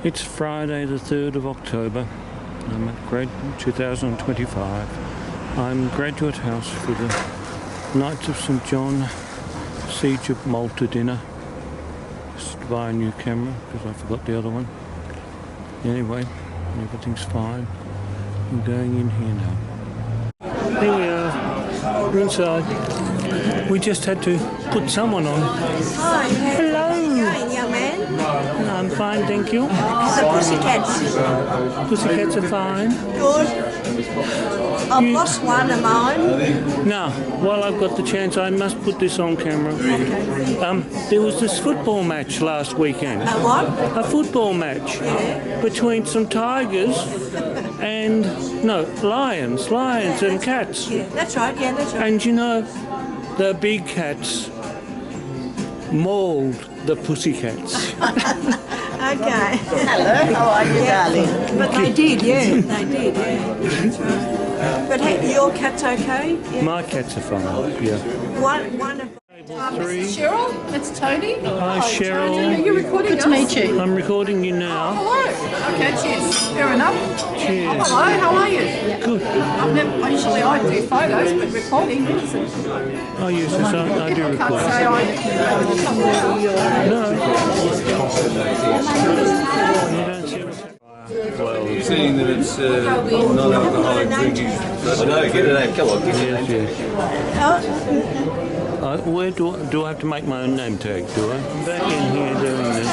It's Friday the 3rd of October. I'm at 2025. I'm Graduate House for the Knights of St John Siege of Malta dinner. Just to buy a new camera because I forgot the other one. Anyway, everything's fine. I'm going in here now. Here we are. We're inside. We just had to put someone on. Hi. Hello. Young man. I'm fine, thank you. The pussycats. Pussycats are fine. Good. I've lost one of mine. Now, while I've got the chance, I must put this on camera. Okay. There was this football match last weekend. A what? A football match between some tigers and, lions and cats. Yeah, that's right, that's right. And you know, the big cats mauled the pussycats. Okay. Hello, how are you, darling? But they did, yeah. They did, yeah. That's right. But hey, your cat's okay? Yeah. My cats are fine, yeah. One of... Three. Cheryl, it's Tony. Hi, Cheryl. Are you recording us? Good to meet you. I'm recording you now. Hello. Okay, cheers. Fair enough. Cheers. Oh, hello, how are you? Good. Usually I do photos, but recording. Oh, yes, I do I can't record. say I No. You don't see what's happening. Well, seeing that it's non-alcoholic drinking. I know, get a name, come on, give me a name. Yes. Where do I have to make my own name tag, do I? I'm back in here doing this.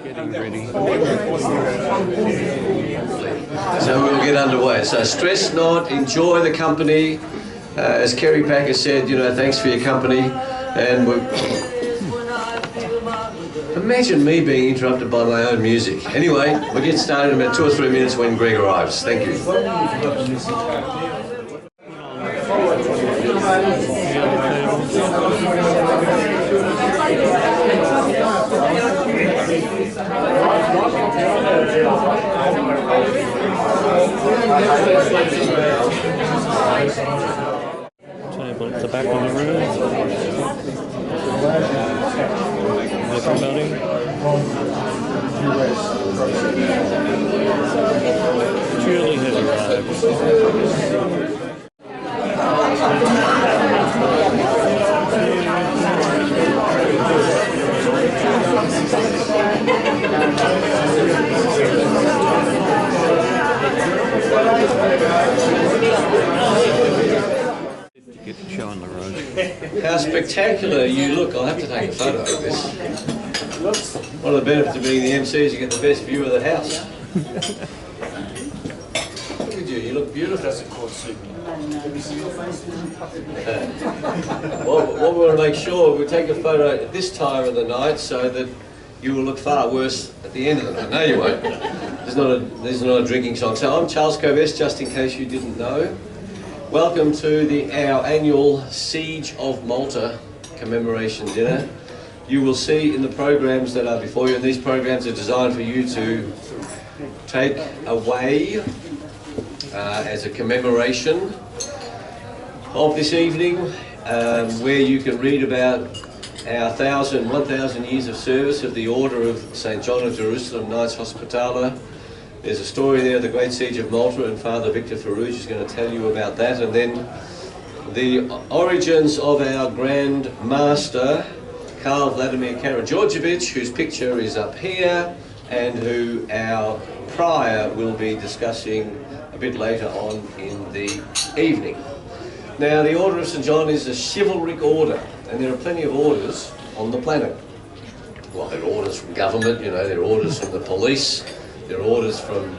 Getting ready. So we'll get underway. So stress not, enjoy the company. As Kerry Packer said, thanks for your company. And imagine me being interrupted by my own music. Anyway, we'll get started in about 2 or 3 minutes when Greg arrives. Thank you. Table at the back of the room. Everybody. Julie has arrived. Get the show on the road. How spectacular you look. I'll have to take a photo of this. One of the benefits of being the MC is you get the best view of the house. Look at you, you look beautiful. That's a court suit. Well, what we want to make sure, we take a photo at this time of the night so that you will look far worse at the end of the night. No, you won't. There's not a drinking song. So I'm Charles Covest, just in case you didn't know. Welcome to our annual Siege of Malta commemoration dinner. You will see in the programs that are before you, and these programs are designed for you to take away as a commemoration of this evening, where you can read about our 1,000 years of service of the Order of St John of Jerusalem Knights Hospitaller. There's a story there, the Great Siege of Malta, and Father Victor Farouj is going to tell you about that, and then the origins of our Grand Master, Karl Vladimir Karageorgievich, whose picture is up here, and who our prior will be discussing a bit later on in the evening. Now, the Order of St John is a chivalric order, and there are plenty of orders on the planet. Well, there are orders from government, there are orders from the police, there are orders from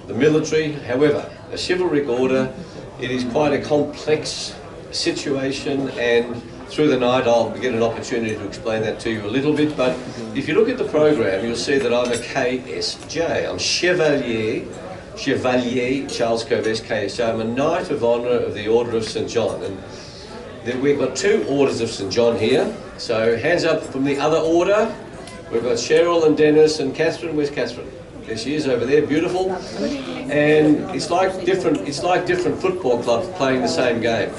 the military. However, a chivalric order, it is quite a complex situation, and through the night I'll get an opportunity to explain that to you a little bit. But if you look at the program, you'll see that I'm a KSJ. I'm Chevalier Charles Covest, KSJ. I'm a Knight of Honour of the Order of St John. And then we've got 2 Orders of St John here. So hands up from the other order. We've got Cheryl and Dennis and Catherine. Where's Catherine? There she is over there, beautiful. And it's like different football clubs playing the same game.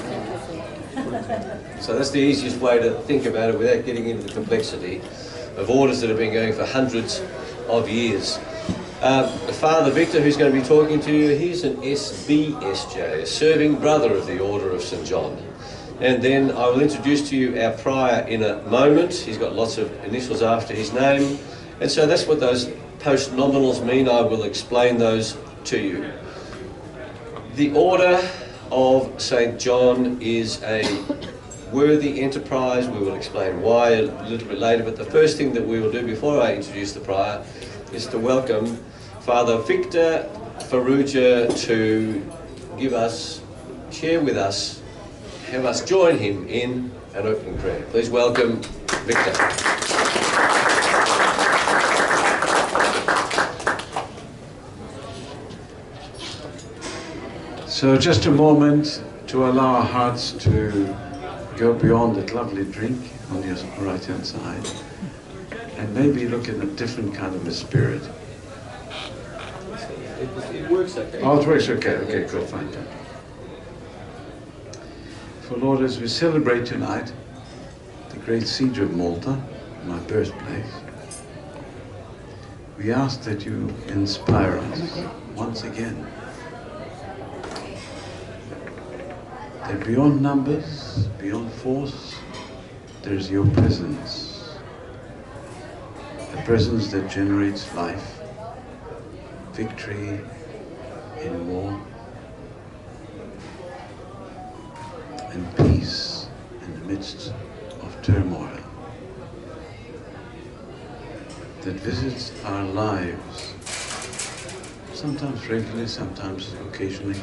So that's the easiest way to think about it without getting into the complexity of orders that have been going for hundreds of years. Father Victor, who's going to be talking to you, he's an SBSJ, a serving brother of the Order of St. John. And then I will introduce to you our prior in a moment. He's got lots of initials after his name. And so that's what those post-nominals mean. I will explain those to you. The Order of St. John is a worthy enterprise. We will explain why a little bit later, but the first thing that we will do before I introduce the prior is to welcome Father Victor Farrugia to share with us, have us join him in an opening prayer. Please welcome Victor. So just a moment to allow our hearts to go beyond that lovely drink on your right hand side and maybe look at a different kind of a spirit. It works okay. Oh, it works okay. Okay, good, fine. For Lord, as we celebrate tonight the great siege of Malta, my birthplace, we ask that you inspire us once again. That beyond numbers, beyond force, there's your presence. A presence that generates life, victory in war, and peace in the midst of turmoil. That visits our lives, sometimes regularly, sometimes occasionally.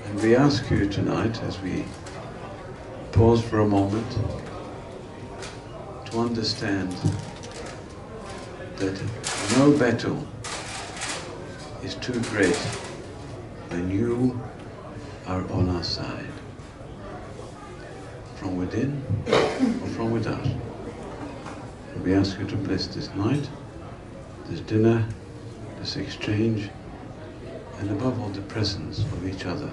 And we ask you tonight, as we pause for a moment, to understand that no battle is too great when you are on our side, from within or from without. And we ask you to bless this night, this dinner, this exchange, and above all the presence of each other.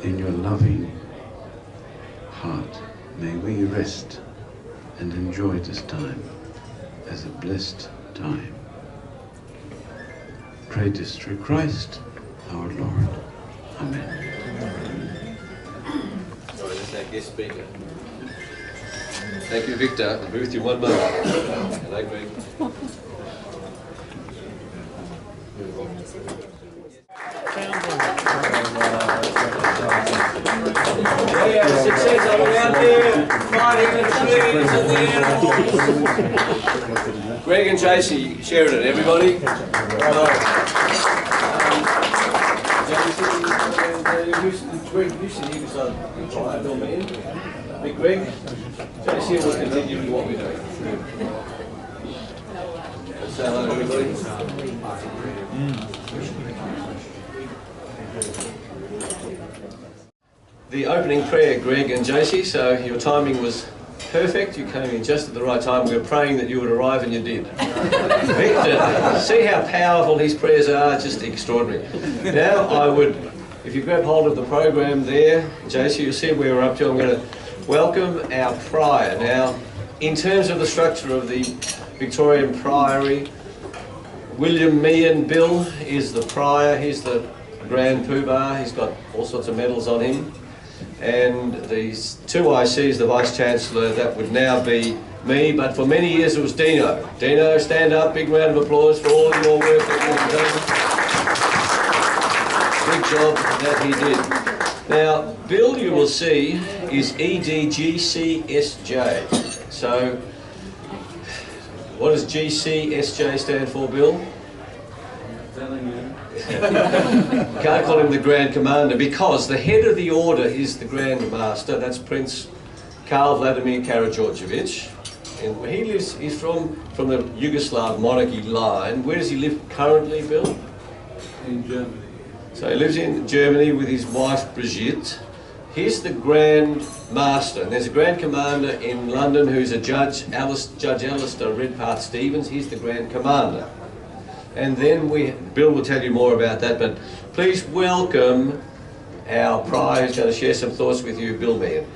In your loving heart, may we rest and enjoy this time as a blessed time. Pray this through Christ our Lord. Amen. Sorry, that's our guest speaker. Thank you, Victor. I'll be with you one moment. Hello, Greg. Yeah, success all out there, fighting the trees and the animals. Greg and Tracy Sheridan, everybody. Hello. Greg, you sit here beside the man. Big Greg, Tracy will continue with what we're doing. Say hello to everybody. The opening prayer, Greg and JC, so your timing was perfect. You came in just at the right time. We were praying that you would arrive and you did. Victor, see how powerful his prayers are, just extraordinary. Now I would, if you grab hold of the program there, JC, you'll see where we're up to. I'm going to welcome our prior. Now, in terms of the structure of the Victorian Priory, William Meehan Bill is the prior. He's the Grand Poobah. He's got all sorts of medals on him. And these two ICs, the Vice-Chancellor, that would now be me, but for many years it was Dino. Dino, stand up, big round of applause for all your work that you've done. Big job that he did. Now, Bill, you will see, is EDGCSJ. So, what does GCSJ stand for, Bill? Can't call him the Grand Commander because the head of the order is the Grand Master. That's Prince Karl Vladimir Karađorđević, and he lives. He's from the Yugoslav monarchy line. Where does he live currently, Bill? In Germany. So he lives in Germany with his wife Brigitte. He's the Grand Master, and there's a Grand Commander in London who's a Judge Alistair Redpath Stevens. He's the Grand Commander. And then Bill will tell you more about that, but please welcome our prior, who's going to share some thoughts with you, Bill Meehan.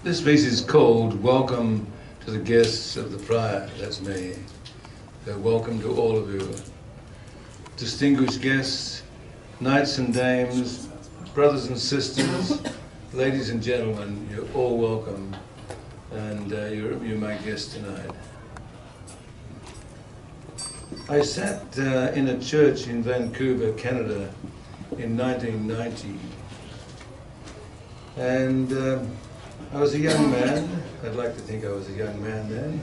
This piece is called Welcome to the Guests of the Prior. That's me. So welcome to all of you. Distinguished guests, knights and dames, brothers and sisters, ladies and gentlemen, you're all welcome, and you're my guests tonight. I sat in a church in Vancouver, Canada in 1990, and I was a young man. I'd like to think I was a young man then,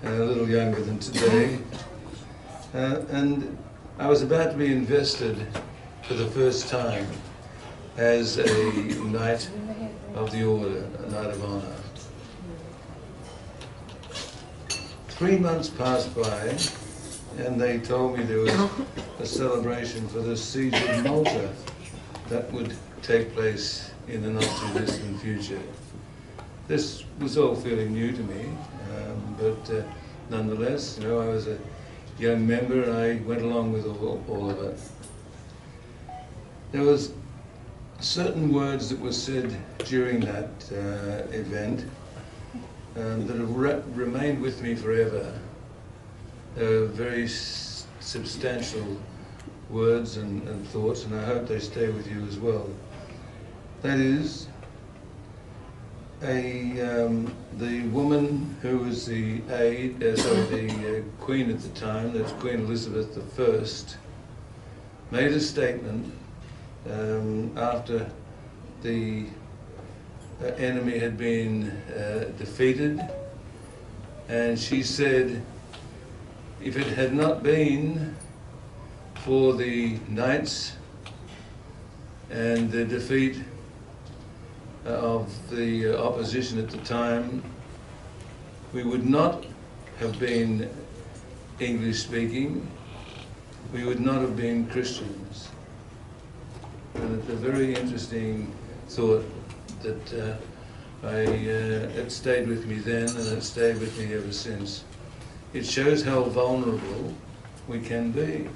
a little younger than today. And I was about to be invested for the first time as a Knight of the Order, a Knight of Honour. 3 months passed by, and they told me there was a celebration for the siege of Malta that would take place in the not-too-distant future. This was all fairly new to me, but nonetheless, you know, I was a young member and I went along with all of it. There was certain words that were said during that event that have remained with me forever. Very substantial words and thoughts, and I hope they stay with you as well. That is, the woman who was the the Queen at the time, that's Queen Elizabeth I, made a statement after the enemy had been defeated, and she said, if it had not been for the knights and the defeat of the opposition at the time, we would not have been English speaking, we would not have been Christians. And it's a very interesting thought that it stayed with me then and it stayed with me ever since. It shows how vulnerable we can be.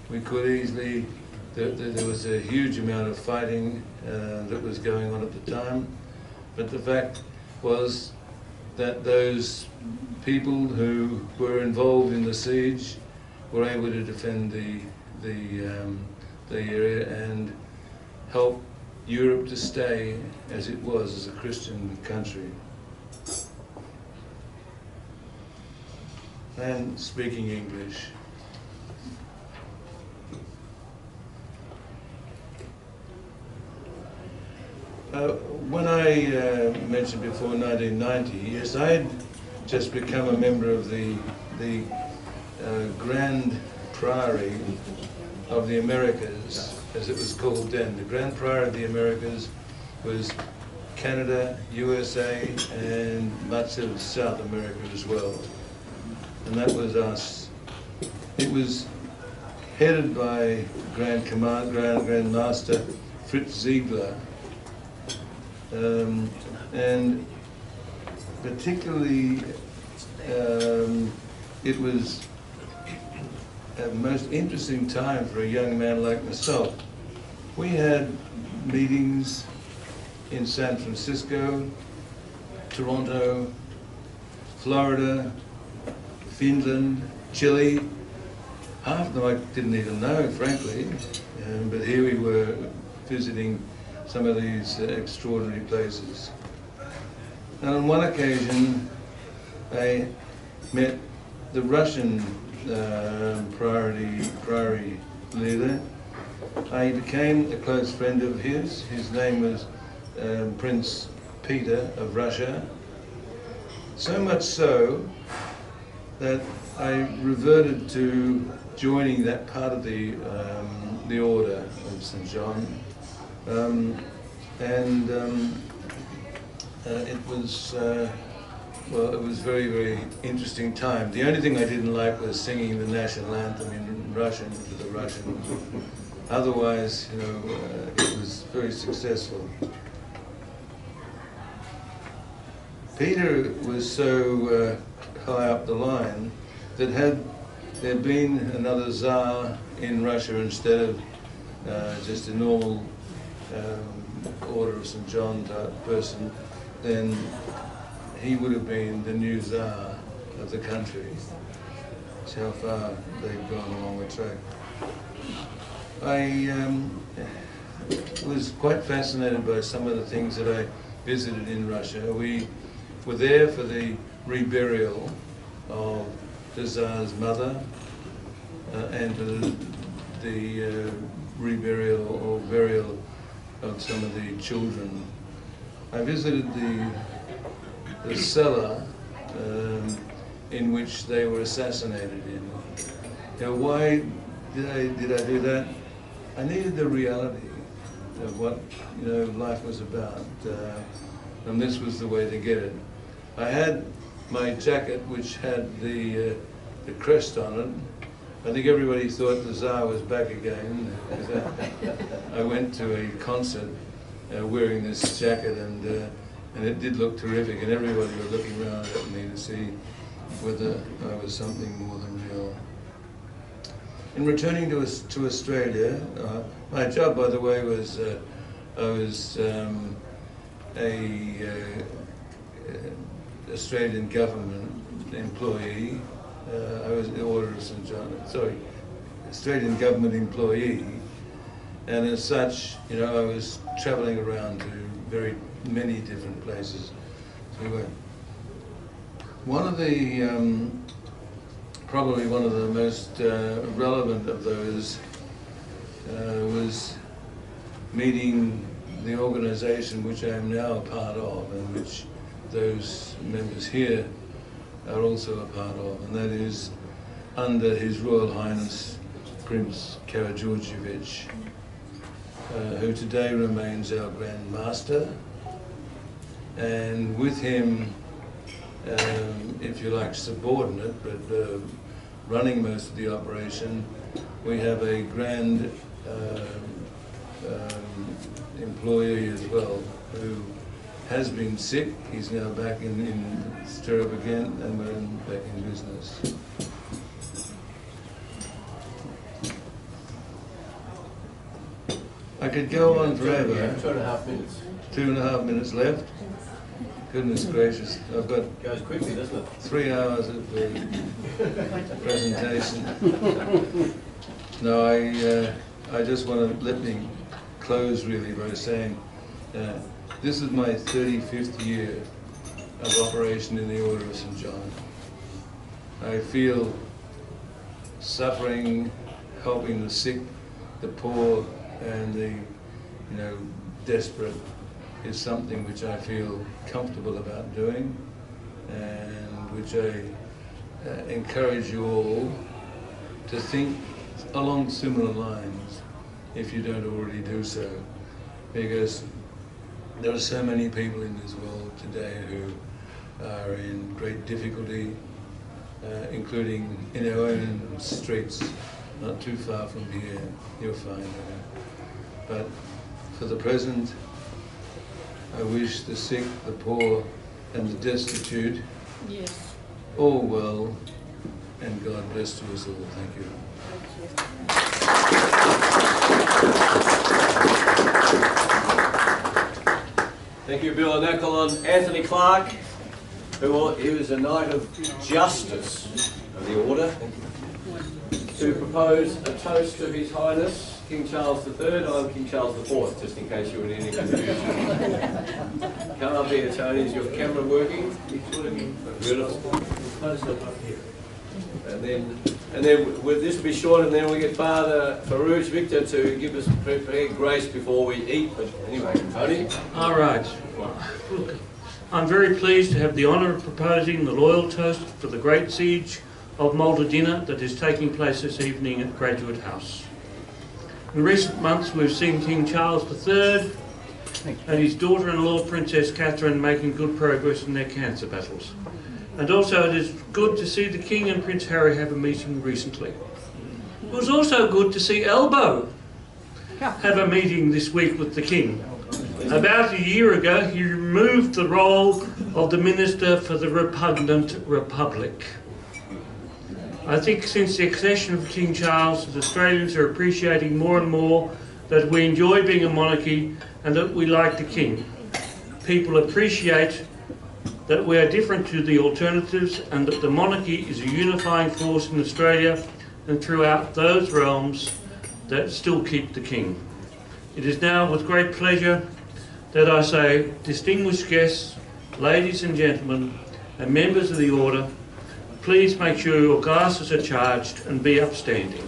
We could easily, there was a huge amount of fighting that was going on at the time, but the fact was that those people who were involved in the siege were able to defend the area and help Europe to stay as it was, as a Christian country. And speaking English. When I mentioned before 1990, yes, I had just become a member of the Grand Priory of the Americas, as it was called then. The Grand Priory of the Americas was Canada, USA, and much of South America as well. And that was us. It was headed by Grand Master Fritz Ziegler, and particularly it was a most interesting time for a young man like myself. We had meetings in San Francisco, Toronto, Florida, Finland, Chile. Half of them I didn't even know, frankly, but here we were visiting some of these extraordinary places. And on one occasion, I met the Russian priory leader. I became a close friend of his. His name was Prince Peter of Russia. So much so that I reverted to joining that part of the order of St. John, It was well, it was very, very interesting time. The only thing I didn't like was singing the national anthem in Russian to the Russians. Otherwise, you know, it was very successful. Peter was so high up the line that had there been another Tsar in Russia instead of just a normal Order of St. John type person, then he would have been the new Tsar of the country. That's how far they've gone along the track. I was quite fascinated by some of the things that I visited in Russia. We were there for the reburial of the Tsar's mother and for the reburial or burial of some of the children. I visited the cellar in which they were assassinated in. Now, why did I do that? I needed the reality of what life was about, and this was the way to get it. I had my jacket, which had the crest on it. I think everybody thought the Tsar was back again. I went to a concert wearing this jacket, and it did look terrific, and everybody was looking around at me to see whether I was something more than real. In returning to Australia, my job, by the way, was I was Australian government employee. I was the Order of St. John, Australian government employee, and as such, I was travelling around to very many different places. So one of the probably one of the most relevant of those was meeting the organisation which I am now a part of, and which those members here are also a part of, and that is under His Royal Highness Prince Karageorgievich, who today remains our Grand Master, and with him, if you like, subordinate, but running most of the operation, we have a Grand employee as well, who has been sick. He's now back in stirrup again, and we're back in business. I could go on forever. 2.5 minutes. 2.5 minutes left. Goodness gracious, I've got Goes quickly, doesn't it? 3 hours of presentation. No, I just want to let me close really by saying this is my 35th year of operation in the Order of St. John. I feel suffering, helping the sick, the poor, and the desperate is something which I feel comfortable about doing, and which I encourage you all to think along similar lines if you don't already do so, because there are so many people in this world today who are in great difficulty, including in our own streets, not too far from here. You'll find that. But for the present, I wish the sick, the poor, and the destitute all well, and God bless to us all. Thank you. Thank you, Bill. And now call on Anthony Clark, he was a Knight of Justice of the Order, to propose a toast to His Highness King Charles III. I'm King Charles IV, just in case you were in any confusion. Come up here, Tony. Is your camera working? Beautiful. And then this will be short, and then we get Father Farouj Victor to give us prepare grace before we eat. But anyway, Tony. All right. Look, I'm very pleased to have the honour of proposing the loyal toast for the great siege of Malta dinner that is taking place this evening at Graduate House. In recent months we've seen King Charles III and his daughter-in-law Princess Catherine making good progress in their cancer battles. And also it is good to see the King and Prince Harry have a meeting recently. It was also good to see Elbow have a meeting this week with the King. About a year ago he removed the role of the Minister for the Repugnant Republic. I think since the accession of King Charles, that Australians are appreciating more and more that we enjoy being a monarchy and that we like the King. People appreciate that we are different to the alternatives and that the monarchy is a unifying force in Australia and throughout those realms that still keep the King. It is now with great pleasure that I say, distinguished guests, ladies and gentlemen, and members of the Order, please make sure your glasses are charged and be upstanding.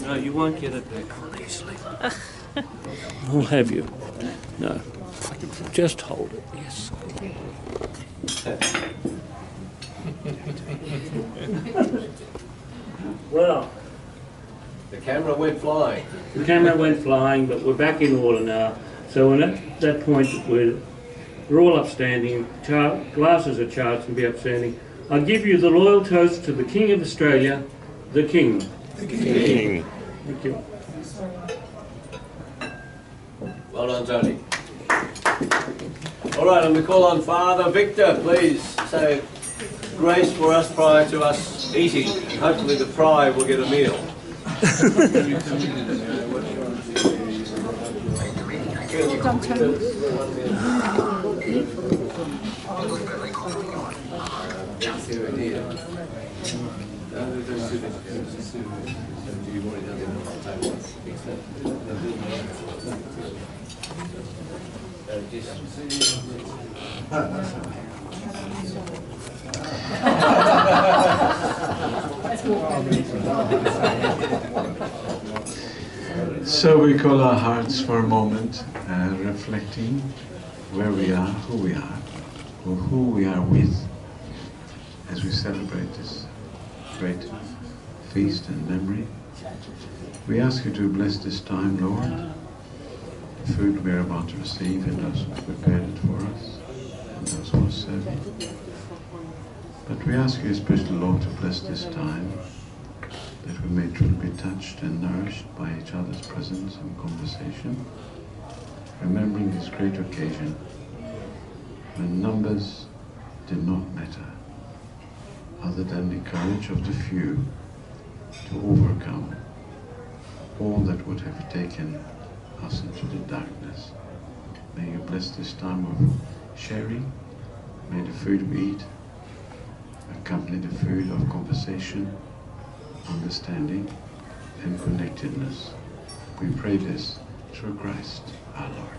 No, you won't get it back on easily. I'll have you. No. Just hold it, yes. Well, The camera went flying. the camera went flying, but we're back in order now. So at that point, we're all upstanding, glasses are charged and be upstanding. I give you the loyal toast to the King of Australia, the King. The King. Thank you. Well done, Tony. All right, and we call on Father Victor. Please say grace for us prior to us eating. Hopefully the fry will get a meal. So we call our hearts for a moment, reflecting where we are, or who we are with, as we celebrate this great feast and memory. We ask you to bless this time, Lord, the food we are about to receive, and those who prepared it for us, and those who are serving. But we ask you especially, Lord, to bless this time, that we may truly be touched and nourished by each other's presence and conversation, remembering this great occasion when numbers did not matter, other than the courage of the few to overcome all that would have taken us into the darkness. May you bless this time of sharing. May the food we eat accompany the food of conversation, understanding, and connectedness. We pray this through Christ our Lord.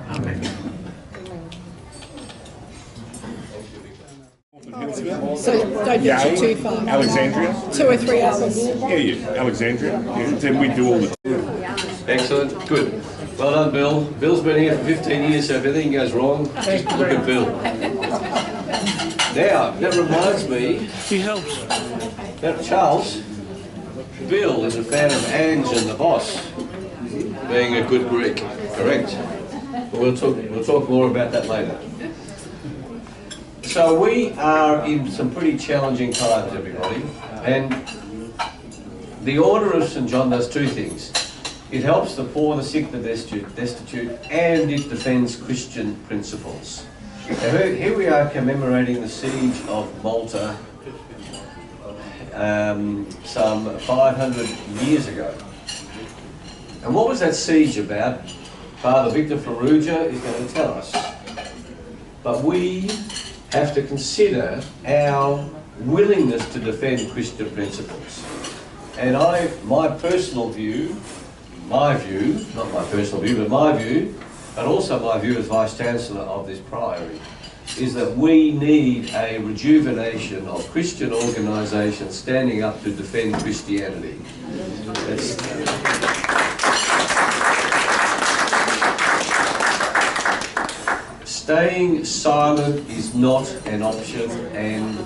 Amen. So don't get you too far. Alexandria? 2 or 3 hours. Yeah, Alexandria. Yeah, then we do all the... Excellent, good. Well done, Bill. Bill's been here for 15 years, so if anything goes wrong, just look at Bill. Now, that reminds me, He helps. that Charles, Bill is a fan of Ange and the Boss, being a good Greek, correct? But we'll talk more about that later. So we are in some pretty challenging times, everybody, and the Order of St. John does two things. It helps the poor, the sick, the destitute, and it defends Christian principles. Now, here we are commemorating the siege of Malta some 500 years ago. And what was that siege about? Father Victor Farrugia is going to tell us. But we have to consider our willingness to defend Christian principles. And my personal view, not my personal view, but my view, and also my view as Vice-Chancellor of this Priory, is that we need a rejuvenation of Christian organisations standing up to defend Christianity. Staying silent is not an option, and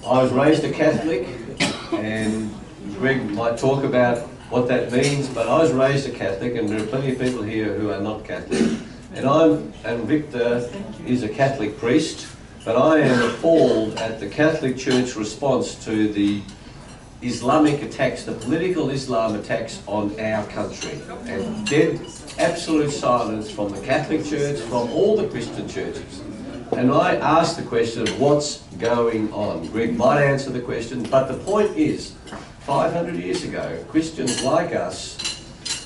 I was raised a Catholic, and Greg might talk about what that means, but I was raised a Catholic, and there are plenty of people here who are not Catholic. And Victor is a Catholic priest, but I am appalled at the Catholic Church response to the Islamic attacks, the political Islam attacks on our country. And dead, absolute silence from the Catholic Church, from all the Christian churches. And I asked the question of what's going on. Greg might answer the question, but the point is, 500 years ago, Christians like us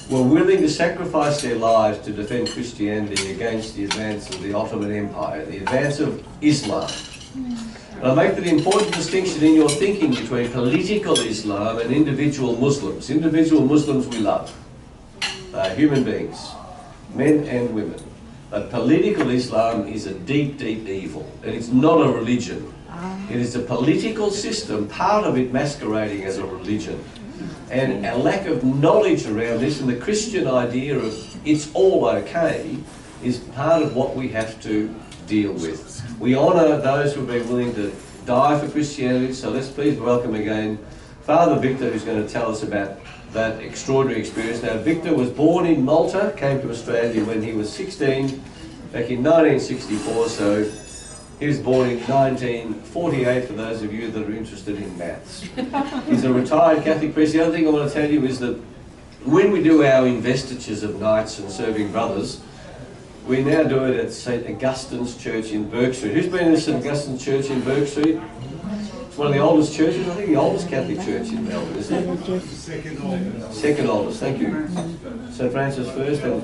were willing to sacrifice their lives to defend Christianity against the advance of the Ottoman Empire, the advance of Islam. And I make the important distinction in your thinking between political Islam and individual Muslims. Individual Muslims we love. They're human beings, men and women. But political Islam is a deep, deep evil. And it's not a religion. It is a political system, part of it masquerading as a religion. And a lack of knowledge around this, and the Christian idea of it's all okay, is part of what we have to deal with. We honour those who have been willing to die for Christianity, so let's please welcome again Father Victor, who's going to tell us about that extraordinary experience. Now, Victor was born in Malta, came to Australia when he was 16, back in 1964, so he was born in 1948, for those of you that are interested in maths. He's a retired Catholic priest. The other thing I want to tell you is that when we do our investitures of knights and serving brothers, we now do it at St Augustine's Church in Bourke Street. Who's been in St Augustine's Church in Bourke Street? It's one of the oldest churches, I think the oldest Catholic church in Melbourne, isn't it? Second oldest. Second oldest, thank you. St Francis first. And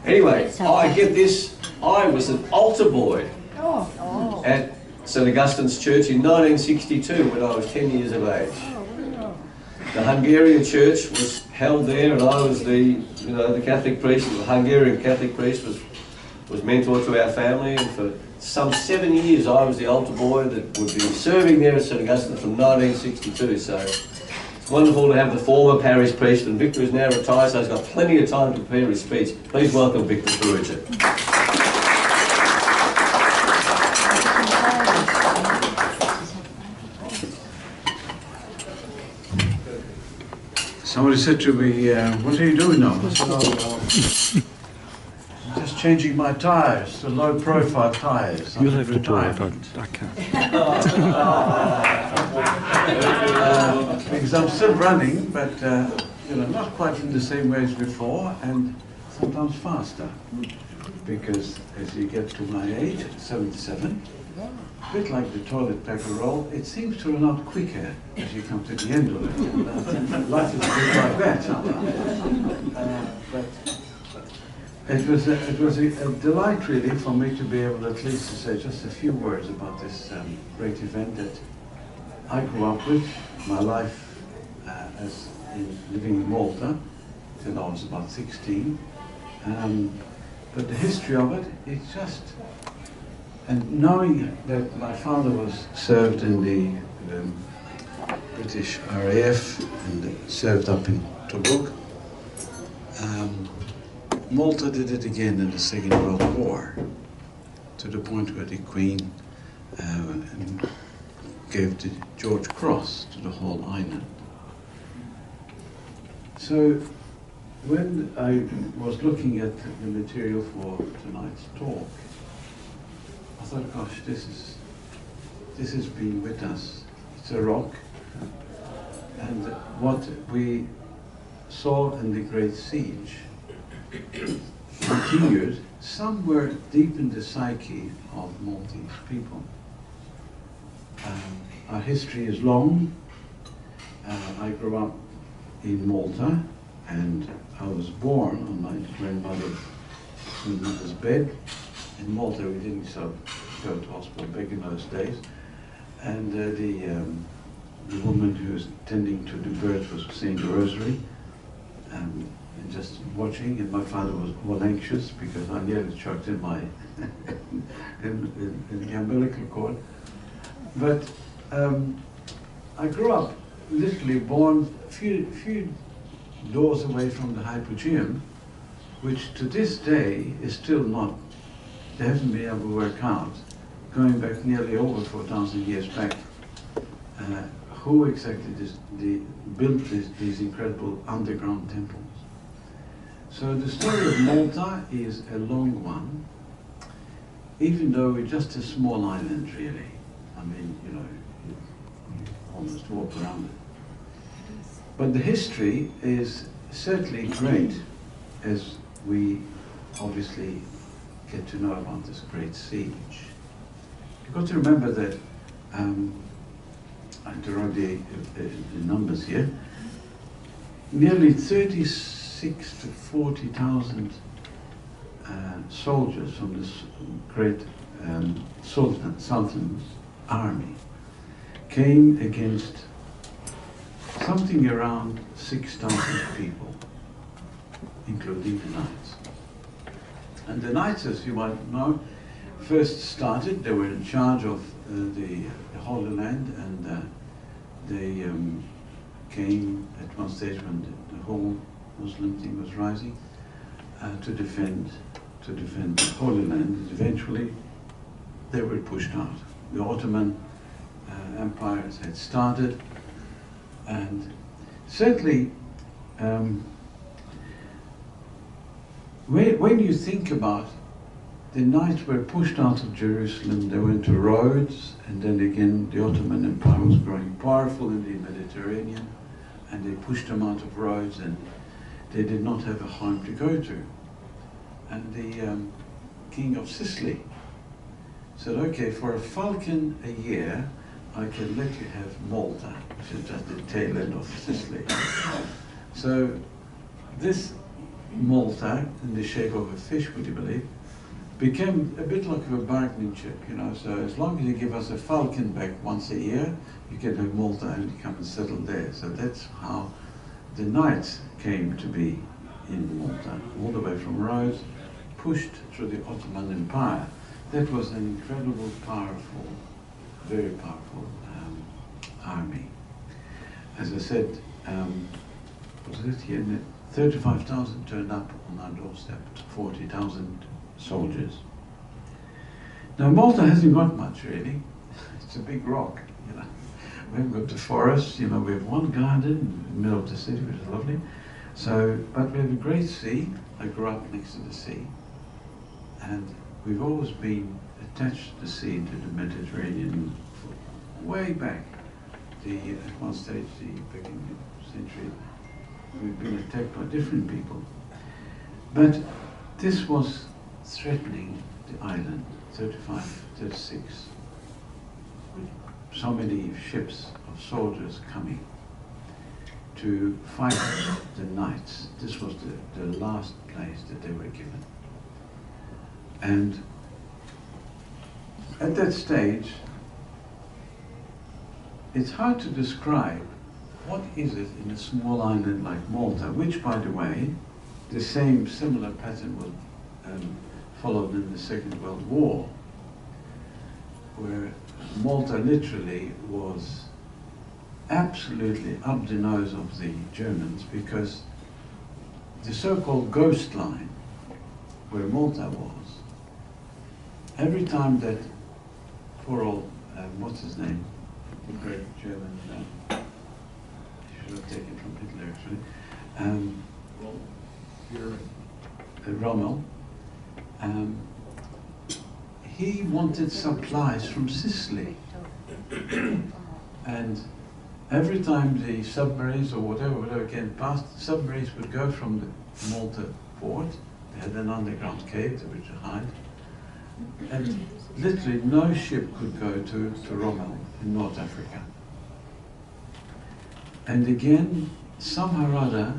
anyway, I get this, I was an altar boy at St Augustine's Church in 1962 when I was 10 years of age. The Hungarian church was held there, and I was the Catholic priest. The Hungarian Catholic priest was mentor to our family, and for some 7 years I was the altar boy that would be serving there at St Augustine from 1962. So it's wonderful to have the former parish priest, and Victor is now retired, so he's got plenty of time to prepare his speech. Please welcome Victor Perugia. Somebody said to me, what are you doing now? I said, I'm just changing my tyres to low-profile tyres. You'll have to talk, I can't. Because I'm still running, but not quite in the same way as before, and sometimes faster. Because as you get to my age, 77, a bit like the toilet paper roll, it seems to run out quicker as you come to the end of it. Life is a bit like that. But it was a delight really for me to be able at least to say just a few words about this great event that I grew up with. My life as living in Malta till I was about 16. But the history of it, it's just... And knowing that my father was served in the British RAF and served up in Tobruk, Malta did it again in the Second World War, to the point where the Queen gave the George Cross to the whole island. So when I was looking at the material for tonight's talk, I thought, gosh, this has been with us. It's a rock. And what we saw in the Great Siege continued somewhere deep in the psyche of Maltese people. Our history is long. I grew up in Malta, and I was born on my grandmother's bed. In Malta, we didn't go to hospital back in those days. And the woman who was tending to the birth was saying the rosary. and just watching, and my father was all anxious because I nearly choked in my in the umbilical cord. But I grew up literally born a few doors away from the hypogeum, which to this day is still not, they haven't been able to work out, going back nearly over 4,000 years back, who exactly built these incredible underground temples. So the story of Malta is a long one, even though we're just a small island, really. I mean, you almost walk around it. But the history is certainly great, as we obviously get to know about this great siege. You've got to remember that, I derived the numbers here, nearly 36 to 40,000 soldiers from this great Sultan's army came against something around 6,000 people, including the knights. And the knights, as you might know, first started, they were in charge of the Holy Land, and they came at one stage when the whole Muslim thing was rising to defend the Holy Land. And eventually they were pushed out. The Ottoman Empire had started, and certainly when you think about the knights were pushed out of Jerusalem, they went to Rhodes, and then again the Ottoman Empire was growing powerful in the Mediterranean, and they pushed them out of Rhodes, and they did not have a home to go to. And the king of Sicily said, okay, for a falcon a year, I can let you have Malta, which is just the tail end of Sicily. So this Malta, in the shape of a fish, would you believe, became a bit like a bargaining chip, so as long as you give us a falcon back once a year, you can have Malta and you come and settle there. So that's how the knights came to be in Malta, all the way from Rhodes, pushed through the Ottoman Empire. That was an incredible, powerful, very powerful army. As I said, what was it here? 35,000 turned up on our doorstep, 40,000 soldiers. Now Malta hasn't got much really. It's a big rock, We haven't got the forest, we have one garden in the middle of the city, which is lovely. So, but we have a great sea. I grew up next to the sea, and we've always been attached to the sea, to the Mediterranean, way back. At one stage, back in the century, we've been attacked by different people. But this was threatening the island, 35, 36, with so many ships of soldiers coming to fight the knights. This was the last place that they were given. And at that stage, it's hard to describe what is it in a small island like Malta, which, by the way, the same similar pattern was followed in the Second World War, where Malta literally was absolutely up the nose of the Germans, because the so-called ghost line, where Malta was, every time that poor old, what's his name, the great German, I should have taken from Hitler actually, Rommel, he wanted supplies from Sicily, and every time the submarines or whatever came past, the submarines would go from the Malta port. They had an underground cave to which to hide, and literally no ship could go to Rommel in North Africa. And again, somehow or other,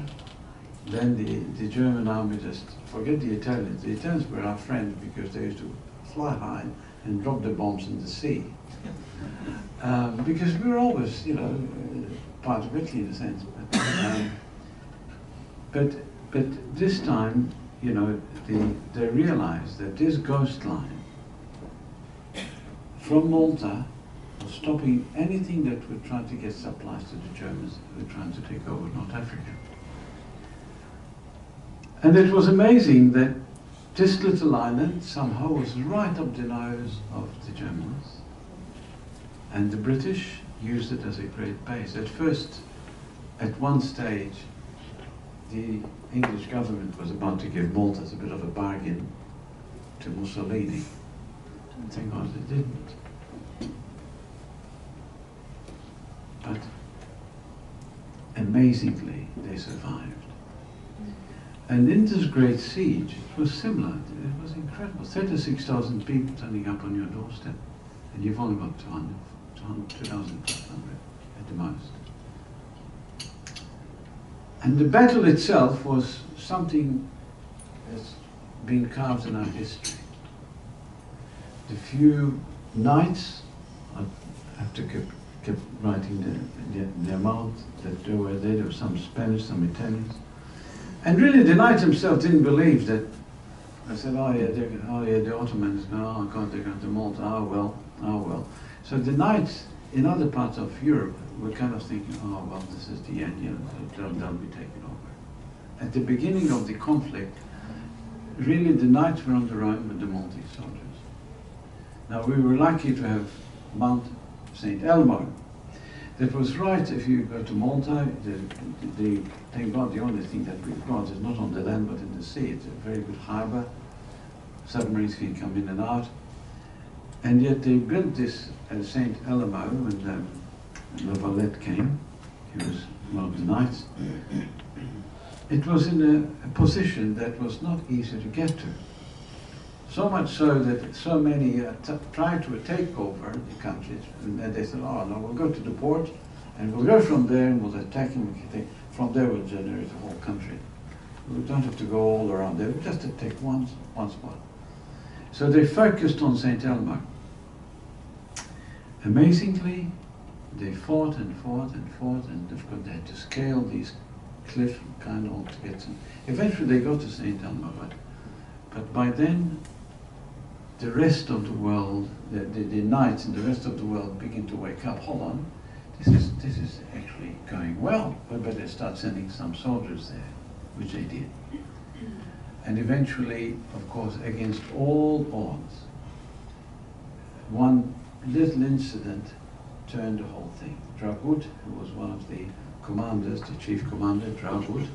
then the German army just, forget the Italians. The Italians were our friend because they used to fly high and drop the bombs in the sea. Because we were always, part of Italy in a sense. But But this time, you know, they realized that this ghost line from Malta was stopping anything that would try to get supplies to the Germans who were trying to take over North Africa. And it was amazing that this little island somehow was right up the nose of the Germans. And the British used it as a great base. At first, at one stage, the English government was about to give Malta as a bit of a bargain to Mussolini. And thank God they didn't. But amazingly, they survived. And in this great siege, it was similar. It was incredible. 36,000 people turning up on your doorstep, and you've only got 2,500 at the most. And the battle itself was something that's been carved in our history. The few knights, I have to keep writing the amount that there were there. There were some Spanish, some Italians. And really the knight himself didn't believe that. I said, oh yeah, the Ottomans, oh God, they're going to Malta, oh well. So the knights in other parts of Europe were kind of thinking, oh well, this is the end, you know, they'll be taken over. At the beginning of the conflict, really the knights were on their own with the Maltese soldiers. Now we were lucky to have Mount St. Elmo. That was right. If you go to Malta, thank God the only thing that we've got is not on the land but in the sea. It's a very good harbour. Submarines can come in and out. And yet they built this St. Elmo when La Valette came. He was one of the knights. It was in a position that was not easy to get to. So much so that so many tried to take over the countries, and then they said, oh no, we'll go to the port, and we'll go from there, and we'll attack him, from there we'll generate the whole country. We don't have to go all around there, we just take one spot. So they focused on St. Elmo. Amazingly, they fought and fought and fought, and they had to scale these cliffs kind of to get some. Eventually they got to St. Elmo, but by then, the rest of the world, the knights in the rest of the world begin to wake up. Hold on, this is actually going well. We better start sending some soldiers there, which they did. And eventually, of course, against all odds, one little incident turned the whole thing. Dragut, who was one of the commanders, the chief commander, Dragut,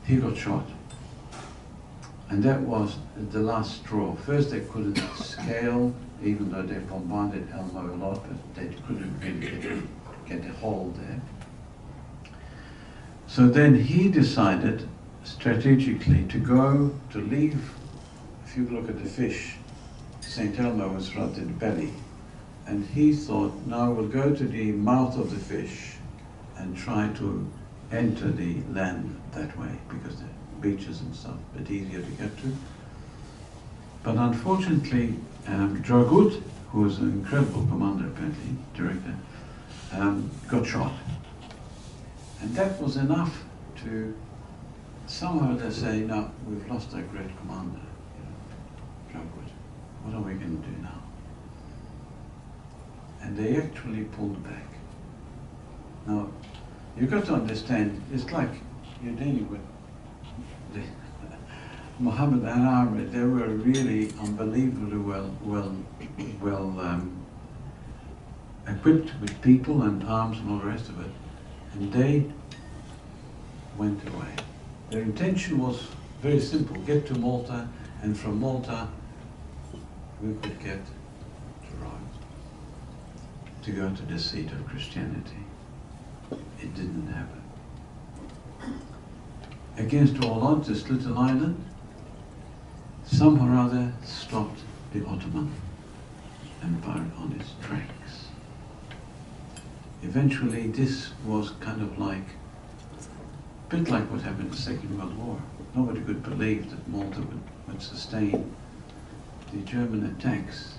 he got shot. And that was the last straw. First they couldn't scale, even though they bombarded Elmo a lot, but they couldn't really get a hold there. So then he decided strategically to leave. If you look at the fish, St. Elmo was right in the belly. And he thought, now we'll go to the mouth of the fish and try to enter the land that way, because the beaches and stuff, a bit easier to get to. But unfortunately, Dragut, who was an incredible commander apparently, director, got shot. And that was enough to somehow they say, no, we've lost our great commander, Dragut. What are we going to do now? And they actually pulled back. Now, you've got to understand, it's like you're dealing with Muhammad and army. They were really unbelievably well equipped with people and arms and all the rest of it. And they went away. Their intention was very simple, get to Malta, and from Malta we could get to Rome, to go to the seat of Christianity. It didn't happen. Against all odds, this little island somehow or other stopped the Ottoman Empire on its tracks. Eventually, this was kind of like, a bit like what happened in the Second World War. Nobody could believe that Malta would sustain the German attacks,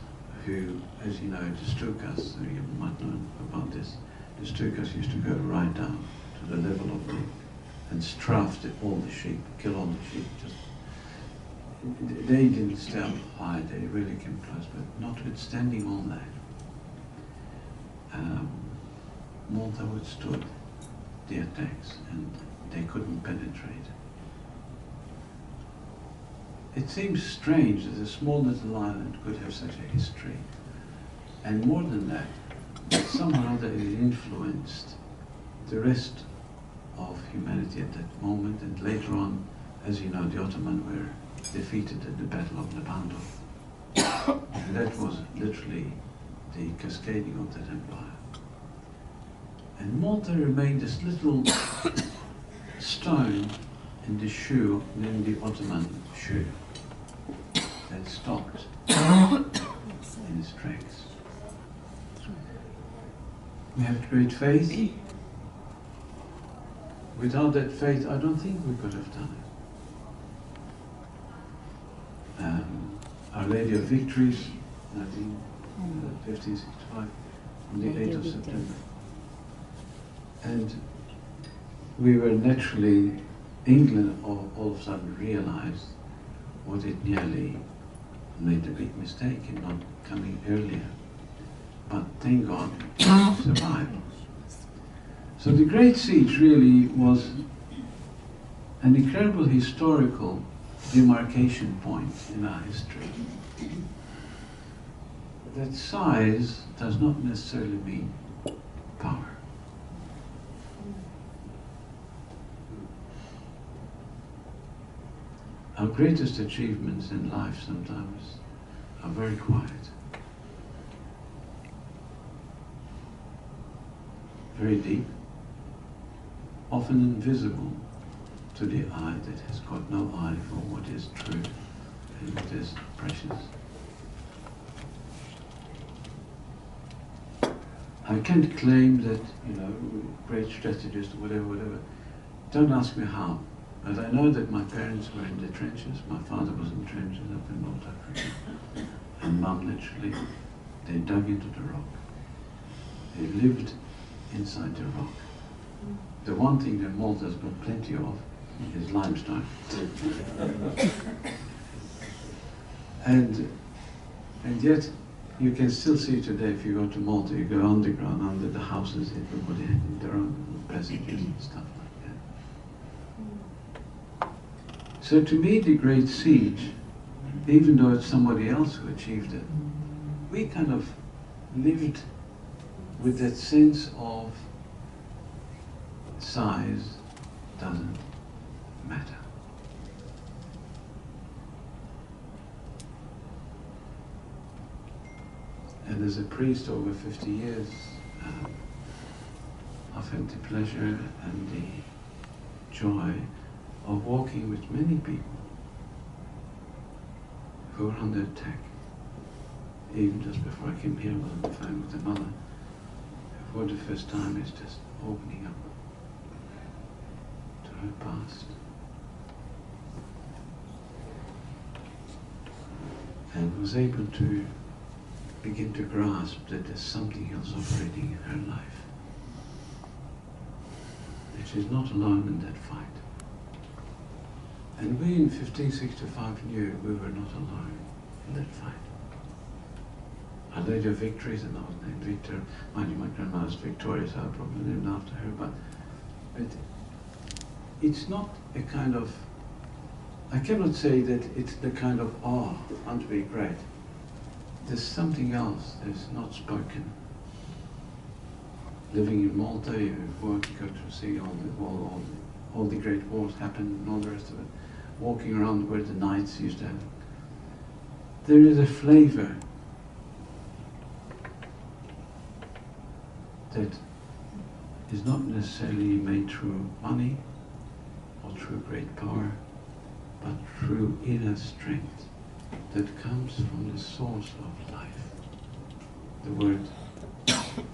who, as you know, the Stukas, you might know about this, the Stukas used to go right down to the level of the and strafed all the sheep, kill all the sheep. Just they didn't stay up high, they really came close, but notwithstanding all that, Malta withstood the attacks and they couldn't penetrate. It seems strange that a small little island could have such a history, and more than that, somehow that it influenced the rest of humanity at that moment, and later on, as you know, the Ottoman were defeated at the Battle of Lepanto. And that was literally the cascading of that empire. And Malta remained this little stone in the shoe, in the Ottoman shoe, that stopped in its tracks. We have great faith. Without that faith, I don't think we could have done it. Our Lady of Victories, 1565, on the 8th of September. And we were naturally, England all of a sudden realized what it nearly made a big mistake in not coming earlier. But thank God, it survived. So the Great Siege really was an incredible historical demarcation point in our history. That size does not necessarily mean power. Our greatest achievements in life sometimes are very quiet, very deep, often invisible to the eye that has got no eye for what is true and what is precious. I can't claim that, great strategist or whatever. Don't ask me how. But I know that my parents were in the trenches. My father was in the trenches up in North Africa. And Mum literally, they dug into the rock. They lived inside the rock. The one thing that Malta's got plenty of is limestone. and yet, you can still see today, if you go to Malta, you go underground, under the houses, everybody had their own little passages and stuff like that. So to me, the Great Siege, even though it's somebody else who achieved it, we kind of lived with that sense of size doesn't matter. And as a priest over 50 years, I've had the pleasure and the joy of walking with many people who are under attack. Even just before I came here, I was on the phone with the mother. For the first time, it's just opening up to her past. And was able to begin to grasp that there's something else operating in her life. That she's not alone in that fight. And we in 1565 knew we were not alone in that fight. Our Lady of Victories, and I was named Victor. Mind you, my grandmother's Victoria, so I probably named after her, but it's not a kind of, I cannot say that it's the kind of, aren't we great? There's something else that's not spoken. Living in Malta, you go to see all the great wars happen and all the rest of it. Walking around where the knights used to have. There is a flavor that is not necessarily made through money or through great power, but through inner strength that comes from the source of life. The word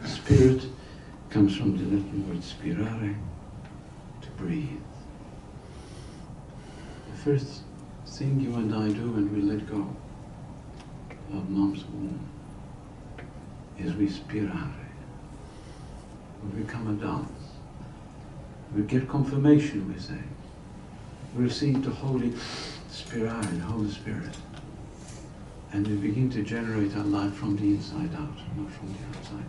spirit comes from the Latin word spirare, to breathe. The first thing you and I do when we let go of Mom's womb is we spirare. We become adults. We get confirmation, we say. We receive the Holy Spirit, the Holy Spirit. And we begin to generate our life from the inside out, not from the outside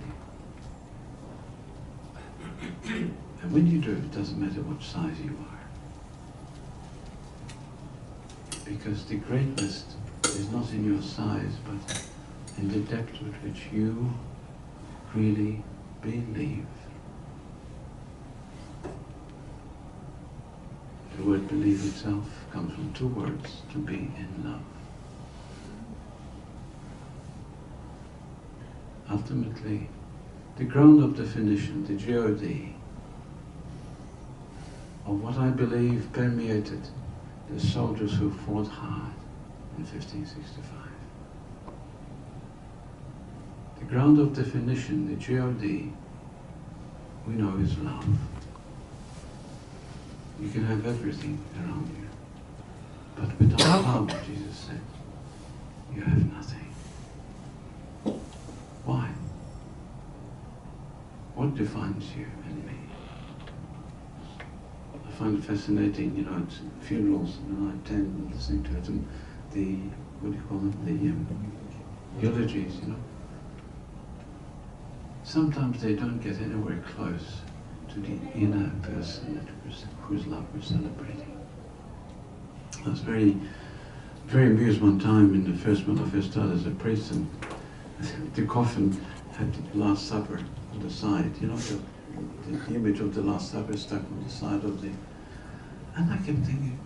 in. And when you do, it doesn't matter what size you are. Because the greatness is not in your size, but in the depth with which you really believe. The word believe itself comes from two words, to be in love. Ultimately, the ground of definition, the GOD, of what I believe permeated the soldiers who fought hard in 1565. The ground of definition, the GOD, we know is love. You can have everything around you, but without love, Jesus said, you have nothing. Why? What defines you and me? I find it fascinating, you know, at funerals, and I attend listening to them, the, what do you call them, the eulogies, you know. Sometimes they don't get anywhere close to the inner person whose love we're celebrating. I was very amused one time when I first started as a priest, and the coffin had the Last Supper on the side, you know, the image of the Last Supper stuck on the side of the... And I kept thinking,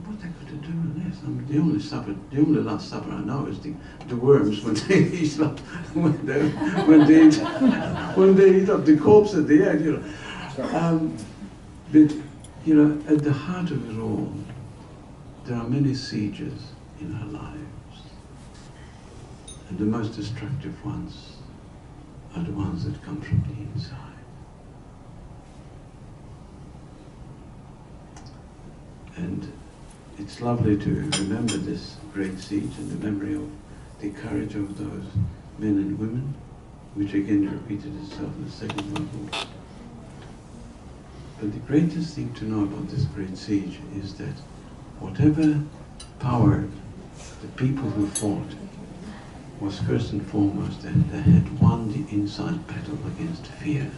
what they could do with this? I mean, the only Last Supper I know is the worms when they eat up, when they eat up the corpse at the end, you know. But you know, at the heart of it all, there are many sieges in our lives, and the most destructive ones are the ones that come from the inside. And it's lovely to remember this great siege and the memory of the courage of those men and women, which again repeated itself in the Second World War. But the greatest thing to know about this great siege is that whatever power the people who fought was first and foremost that they had won the inside battle against fear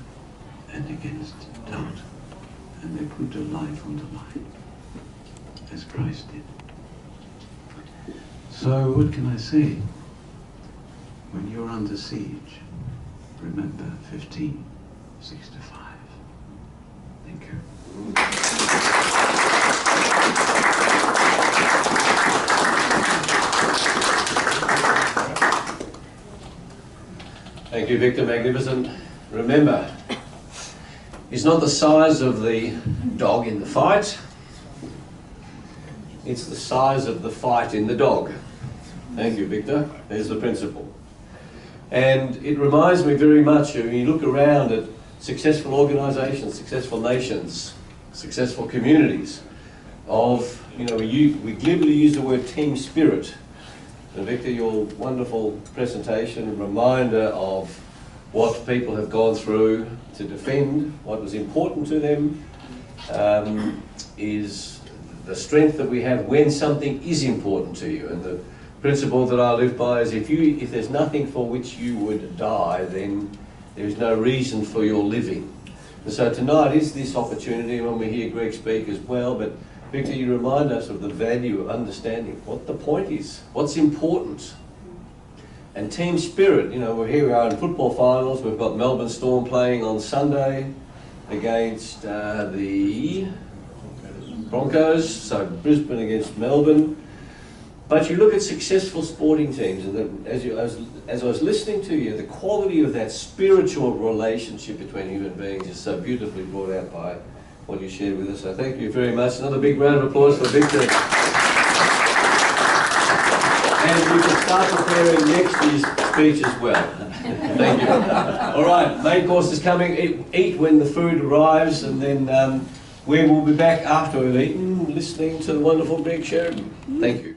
and against doubt, and they put their life on the line, as Christ did. So what can I say? When you're under siege, remember 1565. Thank you. Thank you, Victor. Magnificent. Remember, it's not the size of the dog in the fight, it's the size of the fight in the dog. Thank you, Victor. There's the principle. And it reminds me very much of, when you look around at successful organisations, successful nations, successful communities, of, you know, we glibly use the word team spirit. And Victor, your wonderful presentation, a reminder of what people have gone through to defend what was important to them, is the strength that we have when something is important to you. And the principle that I live by is if there's nothing for which you would die, then there is no reason for your living. And so tonight is this opportunity when we hear Greg speak as well, but Victor, you remind us of the value of understanding what the point is, what's important. And team spirit, you know, here we are in football finals, we've got Melbourne Storm playing on Sunday against the Broncos, so Brisbane against Melbourne. But you look at successful sporting teams, and as I was listening to you, the quality of that spiritual relationship between human beings is so beautifully brought out by what you shared with us. So thank you very much. Another big round of applause for Victor. And we can start preparing next year's speech as well. Thank you. All right, main course is coming. Eat when the food arrives, and then we will be back after we've eaten, listening to the wonderful Greg Sheridan. Thank you.